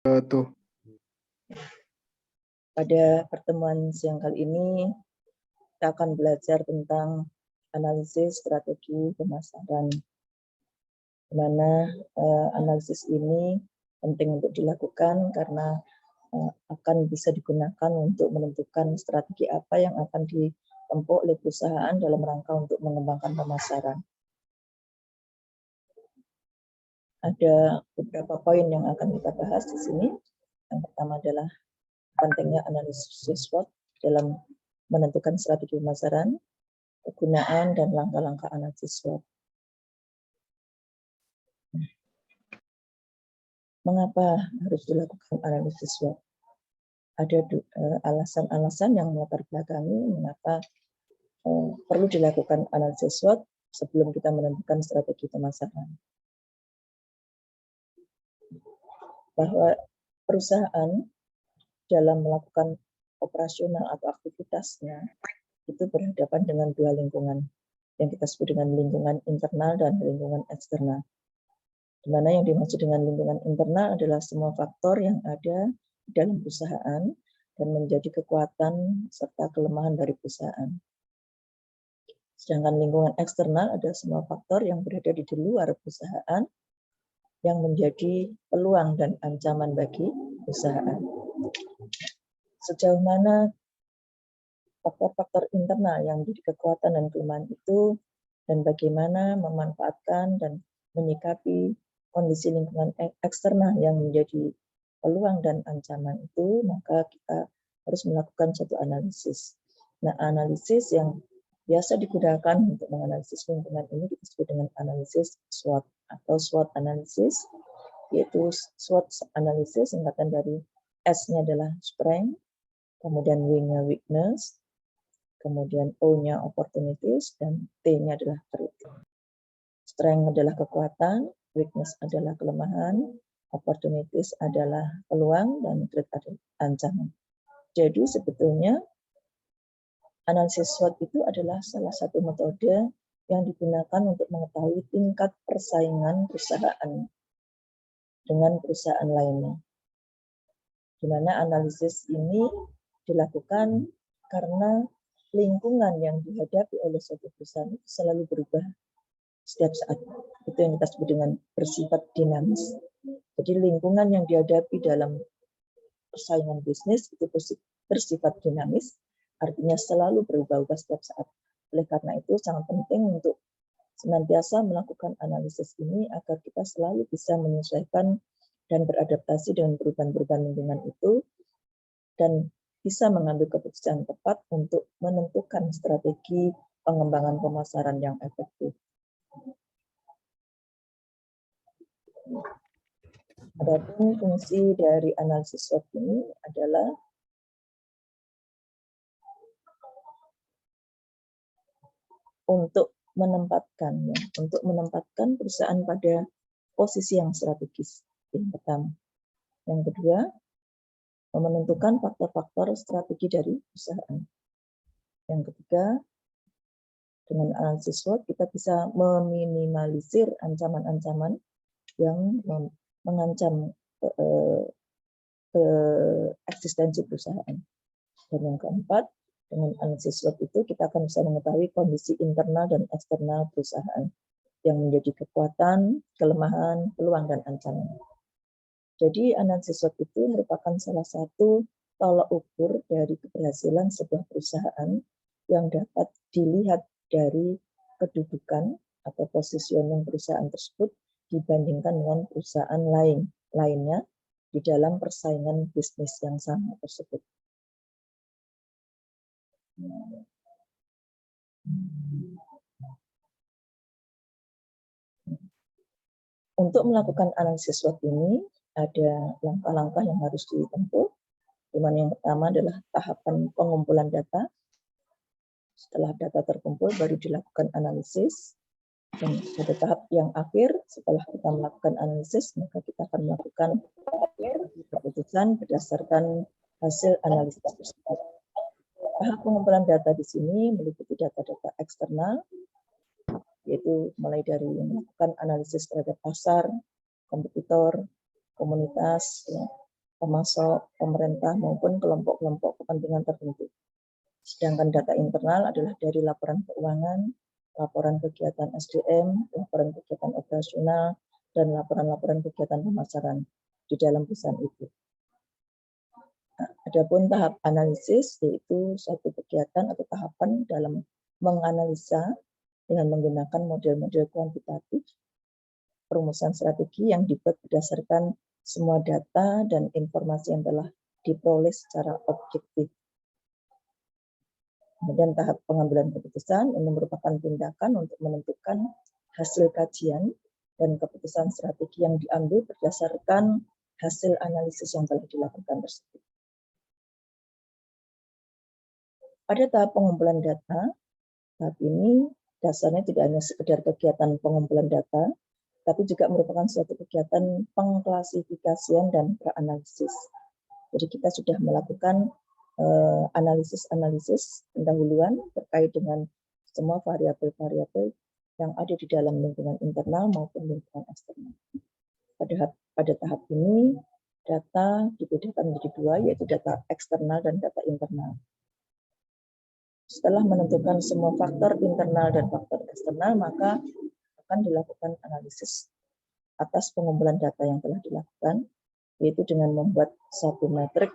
Tuh. Pada pertemuan siang kali ini, kita akan belajar tentang analisis strategi pemasaran. Di mana analisis ini penting untuk dilakukan karena akan bisa digunakan untuk menentukan strategi apa yang akan ditempuh oleh perusahaan dalam rangka untuk mengembangkan pemasaran. Ada beberapa poin yang akan kita bahas di sini. Yang pertama adalah pentingnya analisis SWOT dalam menentukan strategi pemasaran, kegunaan dan langkah-langkah analisis SWOT. Mengapa harus dilakukan analisis SWOT? Ada alasan-alasan yang melatar belakangi mengapa perlu dilakukan analisis SWOT sebelum kita menentukan strategi pemasaran. Bahwa perusahaan dalam melakukan operasional atau aktivitasnya itu berhadapan dengan dua lingkungan yang kita sebut dengan lingkungan internal dan lingkungan eksternal. Di mana yang dimaksud dengan lingkungan internal adalah semua faktor yang ada di dalam perusahaan dan menjadi kekuatan serta kelemahan dari perusahaan. Sedangkan lingkungan eksternal adalah semua faktor yang berada di luar perusahaan yang menjadi peluang dan ancaman bagi perusahaan. Sejauh mana faktor-faktor internal yang menjadi kekuatan dan kelemahan itu, dan bagaimana memanfaatkan dan menyikapi kondisi lingkungan eksternal yang menjadi peluang dan ancaman itu, maka kita harus melakukan satu analisis. Nah, analisis yang biasa digunakan untuk menganalisis lingkungan ini kita sebut dengan analisis SWOT atau SWOT analysis, yaitu SWOT analysis singkatan dari S-nya adalah strength, kemudian W-nya weakness, kemudian O-nya opportunities, dan T-nya adalah threat. Strength adalah kekuatan, weakness adalah kelemahan, opportunities adalah peluang, dan threat adalah ancaman. Jadi sebetulnya analisis SWOT itu adalah salah satu metode yang digunakan untuk mengetahui tingkat persaingan perusahaan dengan perusahaan lainnya. Di mana analisis ini dilakukan karena lingkungan yang dihadapi oleh suatu perusahaan itu selalu berubah setiap saat. Itu yang kita sebut dengan bersifat dinamis. Jadi lingkungan yang dihadapi dalam persaingan bisnis itu bersifat dinamis, artinya selalu berubah-ubah setiap saat. Oleh karena itu sangat penting untuk senantiasa melakukan analisis ini agar kita selalu bisa menyesuaikan dan beradaptasi dengan perubahan-perubahan lingkungan itu dan bisa mengambil keputusan tepat untuk menentukan strategi pengembangan pemasaran yang efektif. Adapun fungsi dari analisis SWOT ini adalah untuk menempatkan perusahaan pada posisi yang strategis. Yang pertama. Yang kedua, menentukan faktor-faktor strategi dari perusahaan. Yang ketiga, dengan analisis SWOT kita bisa meminimalisir ancaman-ancaman yang mengancam eksistensi perusahaan. Dan yang keempat, dengan analisis SWOT itu kita akan bisa mengetahui kondisi internal dan eksternal perusahaan yang menjadi kekuatan, kelemahan, peluang, dan ancaman. Jadi analisis SWOT itu merupakan salah satu tolak ukur dari keberhasilan sebuah perusahaan yang dapat dilihat dari kedudukan atau positioning perusahaan tersebut dibandingkan dengan perusahaan lainnya di dalam persaingan bisnis yang sama tersebut. Untuk melakukan analisis SWOT ini, ada langkah-langkah yang harus ditempuh, di mana yang pertama adalah tahapan pengumpulan data. Setelah data terkumpul, baru dilakukan analisis. Dan pada tahap yang akhir, setelah kita melakukan analisis, maka kita akan melakukan keputusan berdasarkan hasil analisis tersebut. Tahap pengumpulan data di sini meliputi data-data eksternal, yaitu mulai dari melakukan analisis terhadap pasar, kompetitor, komunitas, ya, pemasok, pemerintah, maupun kelompok-kelompok kepentingan tertentu. Sedangkan data internal adalah dari laporan keuangan, laporan kegiatan SDM, laporan kegiatan operasional, dan laporan-laporan kegiatan pemasaran di dalam perusahaan itu. Nah, adapun tahap analisis, yaitu suatu kegiatan atau tahapan dalam menganalisa dengan menggunakan model-model kuantitatif, perumusan strategi yang dibuat berdasarkan semua data dan informasi yang telah diperoleh secara objektif. Kemudian tahap pengambilan keputusan ini merupakan tindakan untuk menentukan hasil kajian dan keputusan strategi yang diambil berdasarkan hasil analisis yang telah dilakukan tersebut. Pada tahap pengumpulan data, tahap ini dasarnya tidak hanya sekedar kegiatan pengumpulan data, tapi juga merupakan suatu kegiatan pengklasifikasian dan praanalisis. Jadi kita sudah melakukan analisis pendahuluan terkait dengan semua variabel-variabel yang ada di dalam lingkungan internal maupun lingkungan eksternal. Pada tahap ini, data dibedakan menjadi dua, yaitu data eksternal dan data internal. Setelah menentukan semua faktor internal dan faktor eksternal, maka akan dilakukan analisis atas pengumpulan data yang telah dilakukan, yaitu dengan membuat satu matrik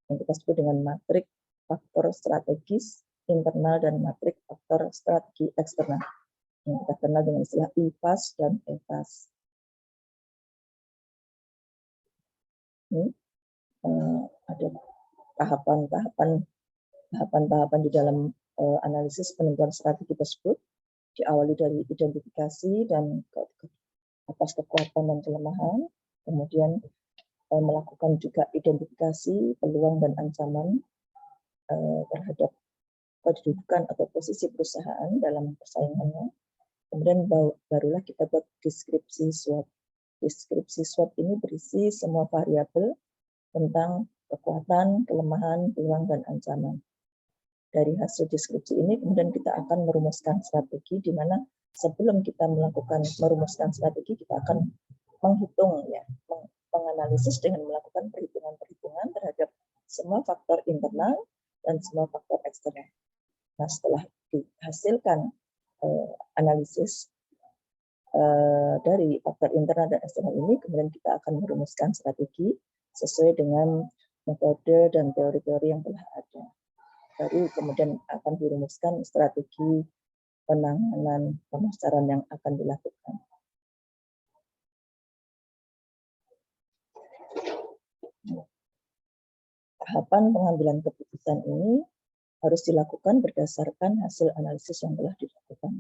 yang kita sebut dengan matrik faktor strategis internal dan matrik faktor strategi eksternal, yang kita kenal dengan istilah IFAS dan EFAS. Ada tahapan di dalam analisis penentuan strategi tersebut, diawali dari identifikasi dan atas kekuatan dan kelemahan, kemudian melakukan juga identifikasi peluang dan ancaman terhadap kedudukan atau posisi perusahaan dalam persaingannya. Kemudian barulah kita buat deskripsi SWOT. Deskripsi SWOT ini berisi semua variabel tentang kekuatan, kelemahan, peluang, dan ancaman. Dari hasil deskripsi ini kemudian kita akan merumuskan strategi, di mana sebelum kita merumuskan strategi, kita akan menghitung, menganalisis dengan melakukan perhitungan-perhitungan terhadap semua faktor internal dan semua faktor eksternal. Nah, setelah dihasilkan analisis dari faktor internal dan eksternal ini, kemudian kita akan merumuskan strategi sesuai dengan metode dan teori-teori yang telah ada. Baru kemudian akan dirumuskan strategi penanganan pemasaran yang akan dilakukan. Tahapan pengambilan keputusan ini harus dilakukan berdasarkan hasil analisis yang telah dilakukan,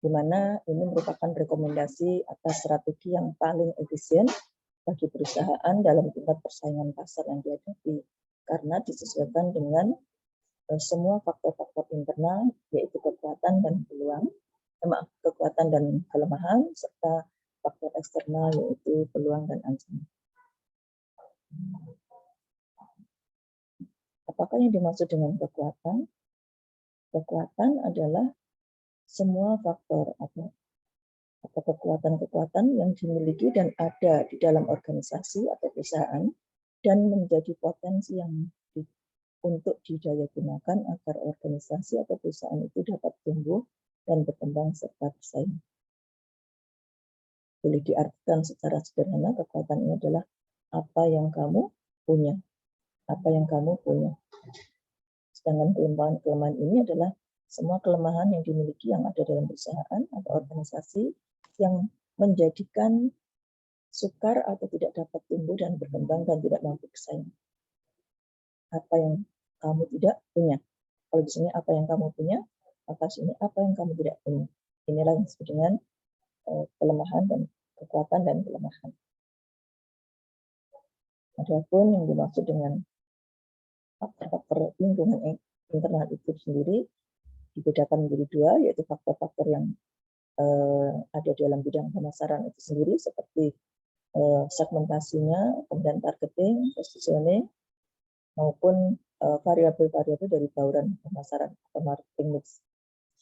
di mana ini merupakan rekomendasi atas strategi yang paling efisien bagi perusahaan dalam tingkat persaingan pasar yang dihadapi, karena disesuaikan dengan semua faktor-faktor internal, yaitu kekuatan dan peluang, kekuatan dan kelemahan, serta faktor eksternal, yaitu peluang dan ancaman. Apakah yang dimaksud dengan kekuatan? Kekuatan adalah semua faktor atau kekuatan-kekuatan yang dimiliki dan ada di dalam organisasi atau perusahaan dan menjadi potensi yang untuk didaya gunakan agar organisasi atau perusahaan itu dapat tumbuh dan berkembang serta bersaing. Boleh diartikan secara sederhana, kekuatan ini adalah apa yang kamu punya. Apa yang kamu punya. Sedangkan kelemahan ini adalah semua kelemahan yang dimiliki yang ada dalam perusahaan atau organisasi yang menjadikan sukar atau tidak dapat tumbuh dan berkembang dan tidak mampu bersaing. Apa yang kamu tidak punya. Kalau di sini apa yang kamu punya, maka di sini apa yang kamu tidak punya. Inilah yang disebut dengan kelemahan dan kekuatan dan kelemahan. Adapun yang dimaksud dengan faktor-faktor lingkungan internal itu sendiri dibedakan menjadi dua, yaitu faktor-faktor yang ada dalam bidang pemasaran itu sendiri, seperti segmentasinya, kemudian targeting, positioning, maupun variabel-variabel dari bauran pemasaran atau marketing mix,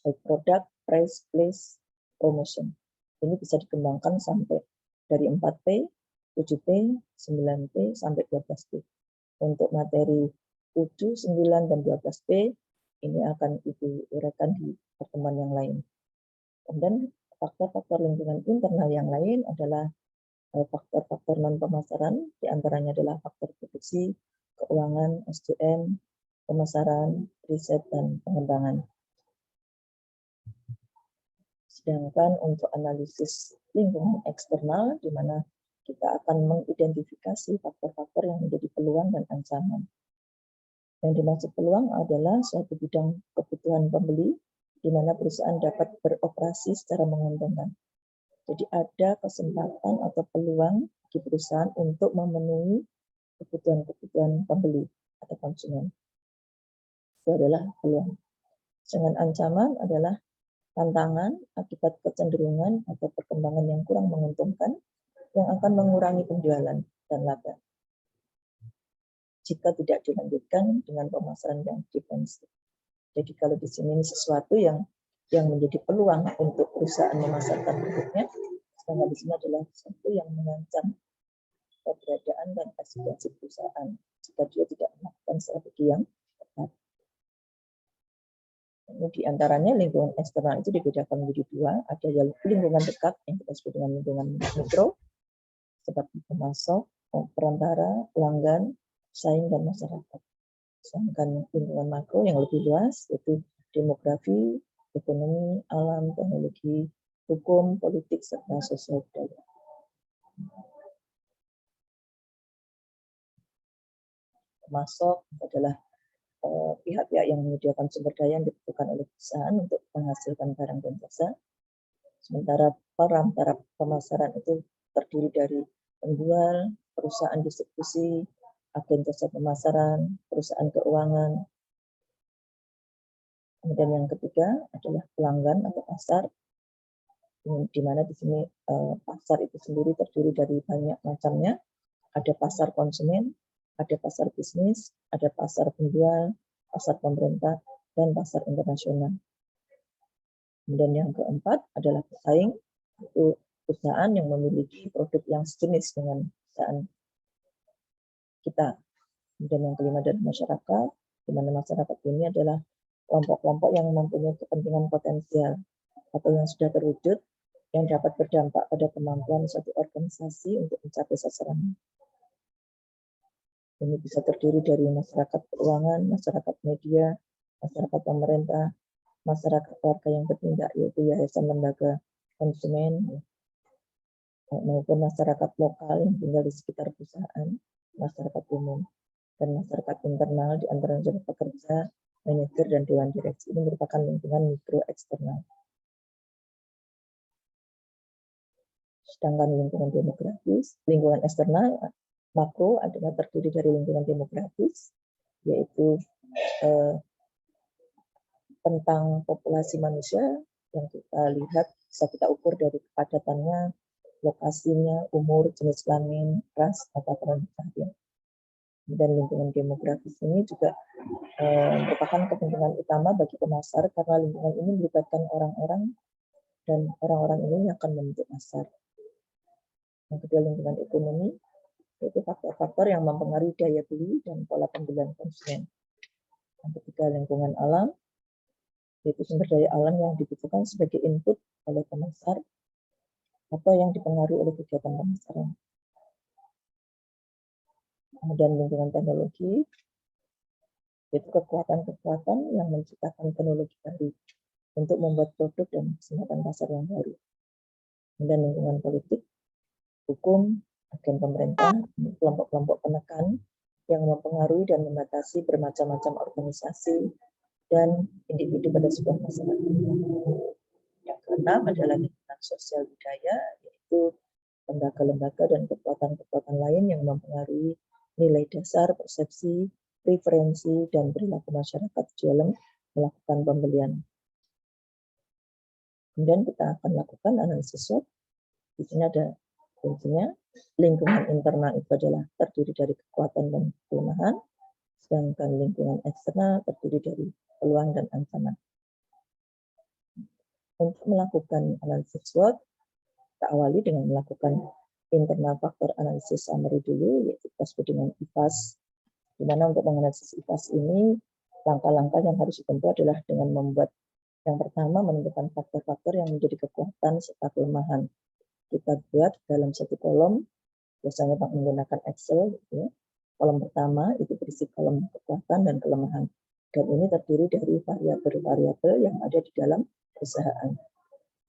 baik produk, price, place, promotion. Ini bisa dikembangkan sampai dari 4P, 7P, 9P, sampai 12P. Untuk materi 7, 9, dan 12P, ini akan Ibu uraikan di pertemuan yang lain. Kemudian faktor-faktor lingkungan internal yang lain adalah faktor-faktor non-pemasaran, diantaranya adalah faktor produksi, keuangan, SDM, pemasaran, riset, dan pengembangan. Sedangkan untuk analisis lingkungan eksternal, di mana kita akan mengidentifikasi faktor-faktor yang menjadi peluang dan ancaman. Yang dimaksud peluang adalah suatu bidang kebutuhan pembeli, di mana perusahaan dapat beroperasi secara menguntungkan. Jadi ada kesempatan atau peluang di perusahaan untuk memenuhi kebutuhan-kebutuhan pembeli atau konsumen. Itu adalah peluang. Sedangkan ancaman adalah tantangan akibat kecenderungan atau perkembangan yang kurang menguntungkan yang akan mengurangi penjualan dan laba jika tidak dilanjutkan dengan pemasaran yang defensif. Jadi kalau di sini sesuatu yang menjadi peluang untuk perusahaan memasarkan produknya, sedangkan di sini adalah sesuatu yang mengancam keberadaan dan eksistensi perusahaan jika dia tidak melakukan strategi yang tepat. Ini diantaranya lingkungan eksternal itu dibedakan menjadi dua, ada yang lingkungan dekat yang kita sebut dengan lingkungan mikro, seperti pemasok, perantara, pelanggan, pesaing, dan masyarakat. Sedangkan lingkungan makro yang lebih luas yaitu demografi, ekonomi, alam, teknologi, hukum, politik, serta sosial budaya. Pemasok adalah pihak-pihak yang menyediakan sumber daya yang dibutuhkan oleh perusahaan untuk menghasilkan barang dan jasa. Sementara perantara pemasaran itu terdiri dari penjual, perusahaan distribusi, agen jasa pemasaran, perusahaan keuangan. Kemudian yang ketiga adalah pelanggan atau pasar, di mana di sini pasar itu sendiri terdiri dari banyak macamnya. Ada pasar konsumen, ada pasar bisnis, ada pasar penjual, pasar pemerintah, dan pasar internasional. Kemudian yang keempat adalah pesaing, itu perusahaan yang memiliki produk yang sejenis dengan perusahaan kita. Kemudian yang kelima adalah masyarakat, di mana masyarakat ini adalah kelompok-kelompok yang mempunyai kepentingan potensial atau yang sudah terwujud, yang dapat berdampak pada kemampuan suatu organisasi untuk mencapai sasaran. Ini bisa terdiri dari masyarakat keuangan, masyarakat media, masyarakat pemerintah, masyarakat warga yang bertindak, yaitu yayasan lembaga konsumen, maupun masyarakat lokal yang tinggal di sekitar perusahaan, masyarakat umum, dan masyarakat internal di antara pekerja, manajer, dan dewan direksi. Ini merupakan lingkungan mikro eksternal. Sedangkan lingkungan demografis, lingkungan eksternal makro adalah terdiri dari lingkungan demografis, yaitu tentang populasi manusia yang kita lihat, bisa kita ukur dari kepadatannya, lokasinya, umur, jenis kelamin, ras, atau perantaraan. Dan lingkungan demografis ini juga merupakan kepentingan utama bagi pemasar karena lingkungan ini melibatkan orang-orang dan orang-orang ini akan membentuk pasar. Yang kedua, lingkungan ekonomi, yaitu faktor-faktor yang mempengaruhi daya beli dan pola pembelian konsumen. Yang ketiga, lingkungan alam, yaitu sumber daya alam yang dibutuhkan sebagai input oleh pemasar atau yang dipengaruhi oleh kegiatan pemasaran. Kemudian lingkungan teknologi, yaitu kekuatan-kekuatan yang menciptakan teknologi baru untuk membuat produk dan kesempatan pasar yang baru. Kemudian lingkungan politik, hukum, agen pemerintah, kelompok-kelompok penekan yang mempengaruhi dan membatasi bermacam-macam organisasi dan individu pada sebuah masyarakat. Yang keenam adalah lingkungan sosial budaya, yaitu lembaga-lembaga dan kekuatan-kekuatan lain yang mempengaruhi nilai dasar, persepsi, preferensi, dan perilaku masyarakat dalam melakukan pembelian. Kemudian kita akan lakukan analisis SWOT. Di sini ada kuncinya. Lingkungan internal itu adalah terdiri dari kekuatan dan kelemahan, sedangkan lingkungan eksternal terdiri dari peluang dan ancaman. Untuk melakukan analisis SWOT, kita awali dengan melakukan internal faktor analisis summary dulu, yaitu kita sebut dengan IFAS. Di mana untuk menganalisis IFAS ini, langkah-langkah yang harus ditempuh adalah dengan membuat yang pertama menentukan faktor-faktor yang menjadi kekuatan serta kelemahan. Kita buat dalam satu kolom, biasanya menggunakan Excel. Gitu ya. Kolom pertama itu berisi kolom kekuatan dan kelemahan. Dan ini terdiri dari variabel-variabel yang ada di dalam perusahaan.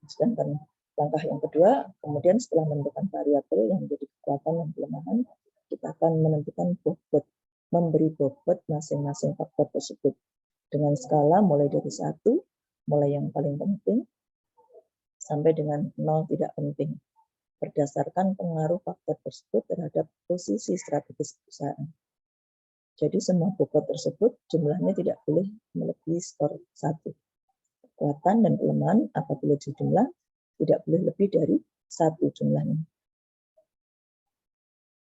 Sedangkan langkah yang kedua, kemudian setelah menentukan variabel yang menjadi kekuatan dan kelemahan, kita akan menentukan bobot, memberi bobot masing-masing faktor tersebut dengan skala mulai dari 1, mulai yang paling penting, sampai dengan 0 tidak penting, berdasarkan pengaruh faktor tersebut terhadap posisi strategis perusahaan. Jadi semua bobot tersebut jumlahnya tidak boleh melebihi skor 1. Kekuatan dan kelemahan apabila jumlah tidak boleh lebih dari 1 jumlahnya.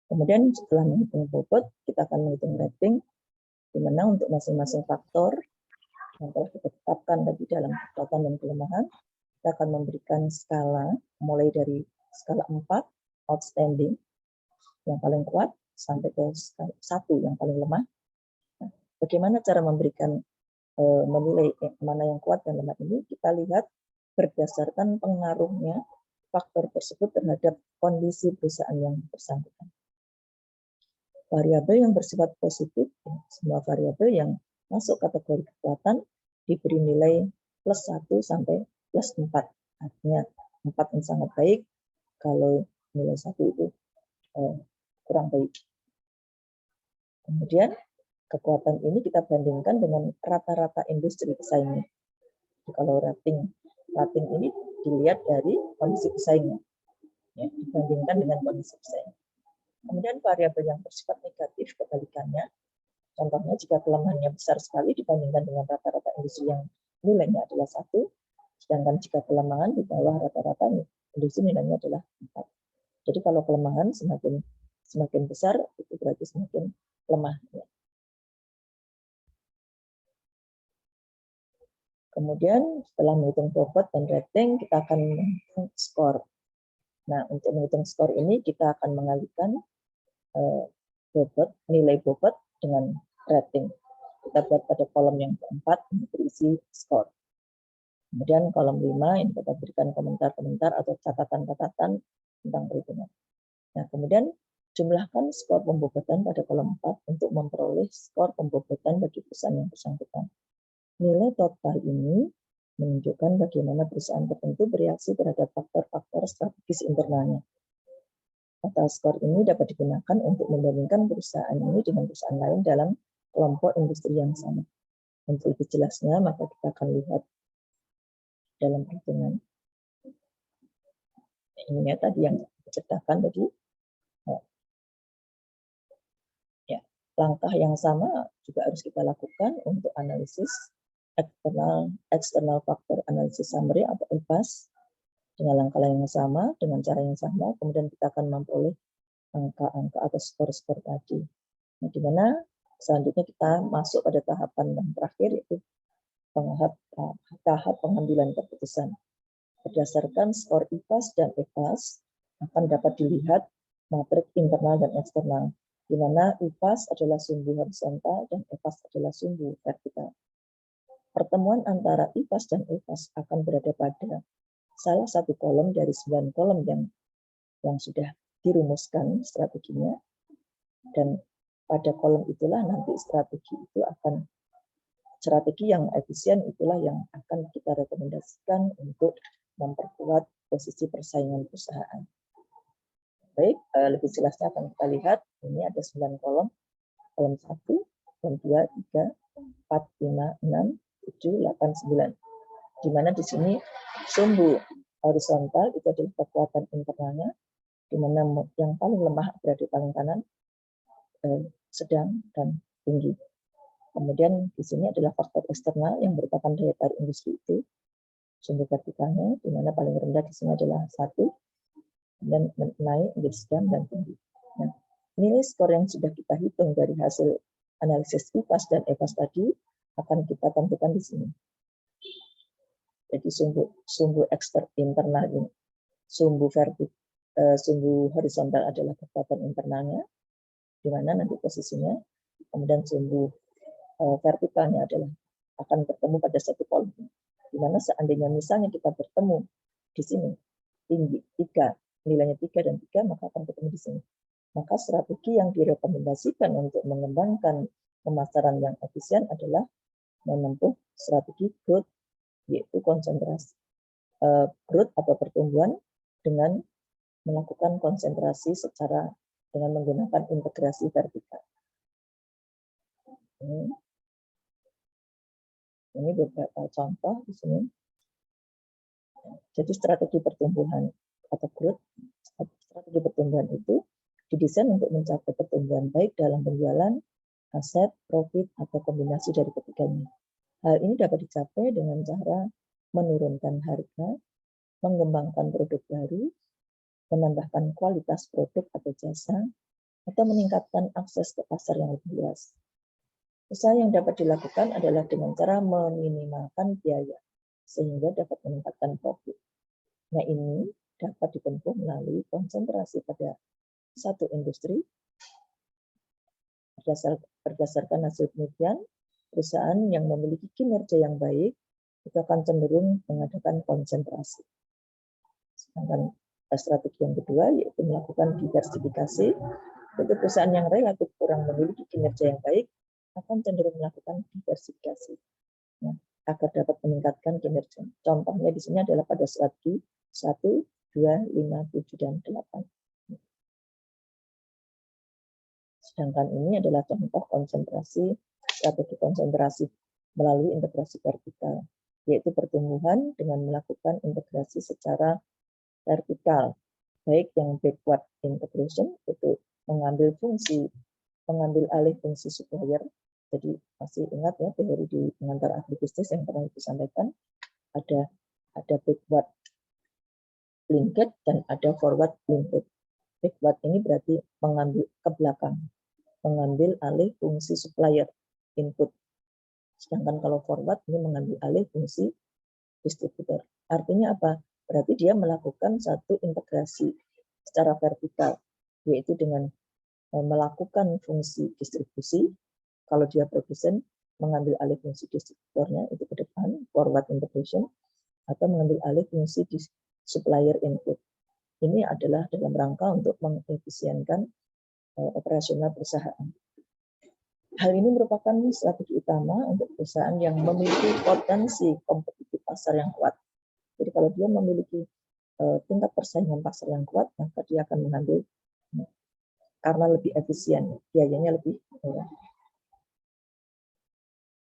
Kemudian setelah menghitung bobot, kita akan menghitung rating, di mana untuk masing-masing faktor yang telah kita tetapkan tadi dalam kekuatan dan kelemahan, kita akan memberikan skala mulai dari skala 4, outstanding, yang paling kuat, sampai ke 1 yang paling lemah. Nah, bagaimana cara memberikan menilai mana yang kuat dan lemah ini? Kita lihat berdasarkan pengaruhnya faktor tersebut terhadap kondisi perusahaan yang bersangkutan. Variabel yang bersifat positif, semua variabel yang masuk kategori kekuatan diberi nilai plus 1 sampai plus 4. Artinya 4 yang sangat baik, kalau nilai 1 itu kurang baik. Kemudian kekuatan ini kita bandingkan dengan rata-rata industri pesaingnya. Kalau rating ini dilihat dari kondisi pesaingnya, ya, dibandingkan dengan kondisi pesaing. Kemudian variabel yang bersifat negatif kebalikannya, contohnya jika kelemahannya besar sekali dibandingkan dengan rata-rata industri yang nilainya adalah 1, sedangkan jika kelemahan di bawah rata-rata industri nilainya adalah 4. Jadi kalau kelemahan semakin besar, itu berarti semakin lemah. Ya. Kemudian setelah menghitung bobot dan rating, kita akan menghitung skor. Nah, untuk menghitung skor ini kita akan mengalihkan nilai bobot dengan rating. Kita buat pada kolom yang keempat berisi skor. Kemudian kolom 5 ini kita berikan komentar-komentar atau catatan-catatan tentang perhitungan. Nah, kemudian jumlahkan skor pembobotan pada kolom 4 untuk memperoleh skor pembobotan bagi perusahaan yang bersangkutan. Nilai total ini menunjukkan bagaimana perusahaan tertentu bereaksi terhadap faktor-faktor strategis internalnya. Total skor ini dapat digunakan untuk membandingkan perusahaan ini dengan perusahaan lain dalam kelompok industri yang sama. Untuk lebih jelasnya, maka kita akan lihat dalam perhitungan. Ini ya tadi yang diceritakan tadi. Ya, langkah yang sama juga harus kita lakukan untuk analisis external factor analysis summary atau IFAS. Dengan langkah yang sama, dengan cara yang sama, kemudian kita akan memperoleh angka-angka atau skor-skor tadi. Nah, di mana selanjutnya kita masuk pada tahapan yang terakhir, yaitu tahap pengambilan keputusan. Berdasarkan skor IFAS dan EFAS, akan dapat dilihat matrik internal dan eksternal, di mana IFAS adalah sumbu horizontal dan EFAS adalah sumbu vertikal. Pertemuan antara IFAS dan EFAS akan berada pada salah satu kolom dari 9 kolom yang sudah dirumuskan strateginya, dan pada kolom itulah nanti strategi yang efisien itulah yang akan kita rekomendasikan untuk memperkuat posisi persaingan perusahaan. Baik, lebih jelasnya akan kita lihat, ini ada 9 kolom, kolom 1, kolom 2, 3, 4, 5, 6, 7, 8, 9. Di mana di sini sumbu horizontal itu adalah kekuatan internalnya, di mana yang paling lemah berada di paling kanan, sedang, dan tinggi. Kemudian di sini adalah faktor eksternal yang merupakan daya tarik industri itu, sumbu vertikalnya, di mana paling rendah di sini adalah 1, dan naik menjadi sedang dan tinggi. Nah, nilai skor yang sudah kita hitung dari hasil analisis IFAS dan EFAS tadi akan kita tentukan di sini. Jadi sumbu eksternal internal ini, sumbu sumbu horizontal adalah kekuatan internalnya, di mana nanti posisinya, kemudian sumbu vertikalnya adalah akan bertemu pada satu volume. Di mana seandainya misalnya kita bertemu di sini tinggi 3, nilainya 3 dan 3, maka akan ketemu di sini. Maka strategi yang direkomendasikan untuk mengembangkan pemasaran yang efisien adalah menempuh strategi growth, yaitu konsentrasi growth atau pertumbuhan dengan melakukan konsentrasi secara dengan menggunakan integrasi vertikal. Ini beberapa contoh di sini. Jadi strategi pertumbuhan atau growth, strategi pertumbuhan itu didesain untuk mencapai pertumbuhan baik dalam penjualan, aset, profit, atau kombinasi dari ketiganya. Hal ini dapat dicapai dengan cara menurunkan harga, mengembangkan produk baru, menambahkan kualitas produk atau jasa, atau meningkatkan akses ke pasar yang lebih luas. Usaha yang dapat dilakukan adalah dengan cara meminimalkan biaya, sehingga dapat meningkatkan profit. Nah, ini dapat ditempuh melalui konsentrasi pada satu industri. Berdasarkan hasil penelitian, perusahaan yang memiliki kinerja yang baik itu akan cenderung mengadakan konsentrasi. Sedangkan strategi yang kedua yaitu melakukan diversifikasi. Untuk perusahaan yang relatif kurang memiliki kinerja yang baik akan cenderung melakukan diversifikasi. Nah, agar dapat meningkatkan kinerja. Contohnya di sini adalah pada strategi 1, 2, 5, 7, dan 8. Sedangkan ini adalah contoh strategi konsentrasi melalui integrasi vertikal, yaitu pertumbuhan dengan melakukan integrasi secara vertikal, baik yang backward integration, itu mengambil alih fungsi supplier. Jadi masih ingat ya teori di pengantar ahli bisnis yang pernah disampaikan, ada backward linked dan ada forward linked. Backward ini berarti mengambil ke belakang, mengambil alih fungsi supplier input. Sedangkan kalau forward ini mengambil alih fungsi distributor. Artinya apa? Berarti dia melakukan satu integrasi secara vertikal, yaitu dengan melakukan fungsi distribusi. Kalau dia produsen, mengambil alih fungsi distributornya itu ke depan, forward integration, atau mengambil alih fungsi supplier input. Ini adalah dalam rangka untuk mengefisienkan operasional perusahaan. Hal ini merupakan strategi utama untuk perusahaan yang memiliki potensi kompetitif pasar yang kuat. Jadi kalau dia memiliki tingkat persaingan pasar yang kuat, maka dia akan mengambil karena lebih efisien, biayanya lebih murah.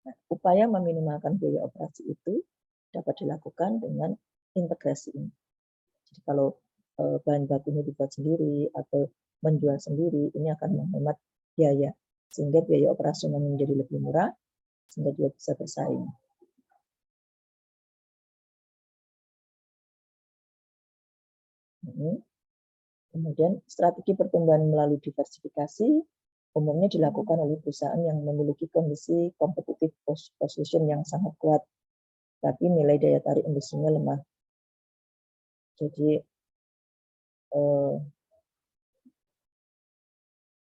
Nah, upaya meminimalkan biaya operasi itu dapat dilakukan dengan integrasi ini. Jadi kalau bahan bakunya dibuat sendiri atau menjual sendiri, ini akan menghemat biaya, sehingga biaya operasional menjadi lebih murah, sehingga dia bisa bersaing. Kemudian strategi pertumbuhan melalui diversifikasi umumnya dilakukan oleh perusahaan yang memiliki kondisi competitive position yang sangat kuat, tapi nilai daya tarik industrinya lemah. Jadi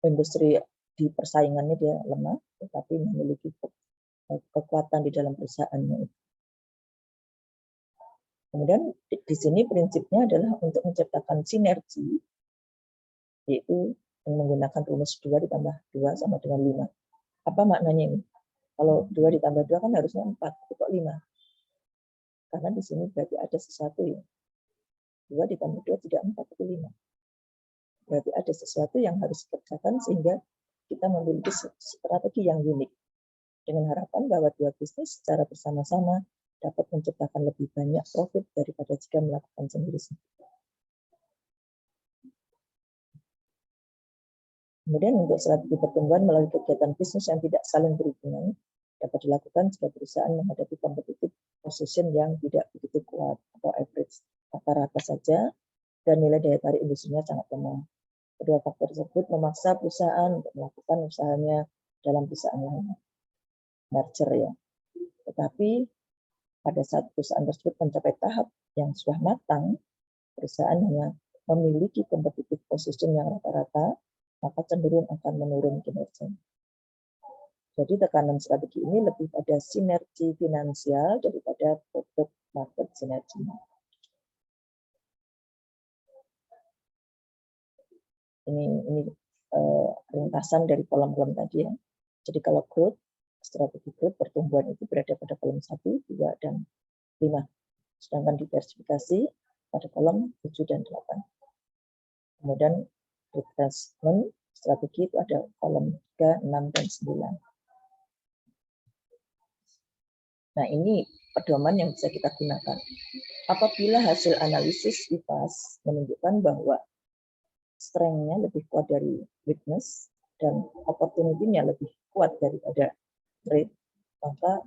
industri di persaingannya dia lemah, tetapi memiliki kekuatan di dalam perusahaannya. Kemudian di sini prinsipnya adalah untuk menciptakan sinergi, yaitu menggunakan rumus 2 ditambah 2 sama dengan 5. Apa maknanya ini? Kalau 2 ditambah 2 kan harusnya 4, tapi kok 5? Karena di sini berarti ada sesuatu ya. 2 ditambah 2 tidak 4, tapi 5. Berarti ada sesuatu yang harus dikerjakan sehingga kita memiliki strategi yang unik. Dengan harapan bahwa dua bisnis secara bersama-sama dapat menciptakan lebih banyak profit daripada jika melakukan sendiri-sendiri. Kemudian untuk strategi pertumbuhan melalui kegiatan bisnis yang tidak saling berhubungan dapat dilakukan jika perusahaan menghadapi competitive position yang tidak begitu kuat atau average, rata-rata saja, dan nilai daya tarik industrinya sangat lemah. Kedua faktor tersebut memaksa perusahaan untuk melakukan usahanya dalam perusahaan lain, merger ya. Tetapi pada saat perusahaan tersebut mencapai tahap yang sudah matang, perusahaan hanya memiliki competitive position yang rata-rata, maka cenderung akan menurun kinerja. Jadi tekanan strategi ini lebih pada sinergi finansial daripada produk market sinergi. Ini ringkasan dari kolom-kolom tadi ya. Jadi kalau growth, strategi growth pertumbuhan itu berada pada kolom 1, 2, dan 5. Sedangkan diversifikasi pada kolom 7 dan 8. Kemudian retracement strategi itu ada kolom 3, 6, dan 9. Nah, ini pedoman yang bisa kita gunakan. Apabila hasil analisis IPAS menunjukkan bahwa strength-nya lebih kuat dari weakness dan opportunity-nya lebih kuat daripada trade, maka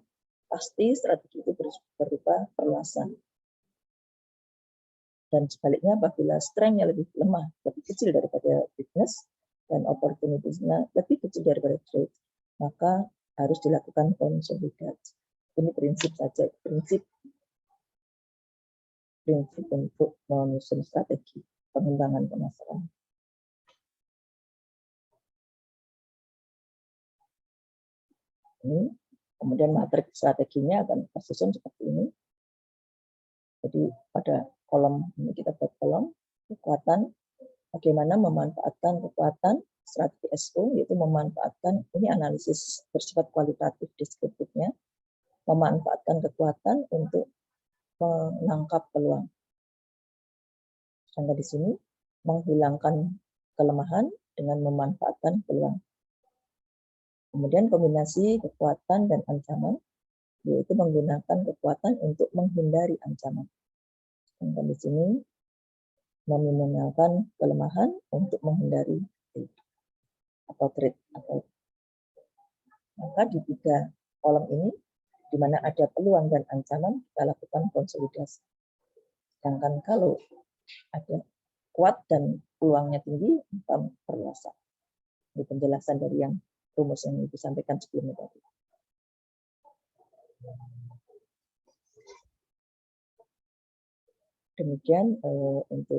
pasti strategi itu berupa perluasan. Dan sebaliknya apabila strength-nya lebih lemah, lebih kecil daripada weakness, dan opportunity-nya lebih kecil daripada trade, maka harus dilakukan konsolidasi. Ini prinsip saja, prinsip untuk menyusun strategi pengembangan pemasaran. Ini, kemudian matriks strateginya akan tersusun seperti ini. Jadi pada kolom ini kita buat kolom kekuatan, bagaimana memanfaatkan kekuatan strategi SO, yaitu memanfaatkan, ini analisis bersifat kualitatif deskriptifnya, memanfaatkan kekuatan untuk menangkap peluang. Sedangkan di sini menghilangkan kelemahan dengan memanfaatkan peluang. Kemudian kombinasi kekuatan dan ancaman, yaitu menggunakan kekuatan untuk menghindari ancaman. Sedangkan di sini meminimalkan kelemahan untuk menghindari trade. Maka di 3 kolom ini, di mana ada peluang dan ancaman, kita lakukan konsolidasi. Sedangkan kalau ada kuat dan peluangnya tinggi, maka perluasan. Ini penjelasan dari yang rumus yang disampaikan sebelumnya tadi. Demikian untuk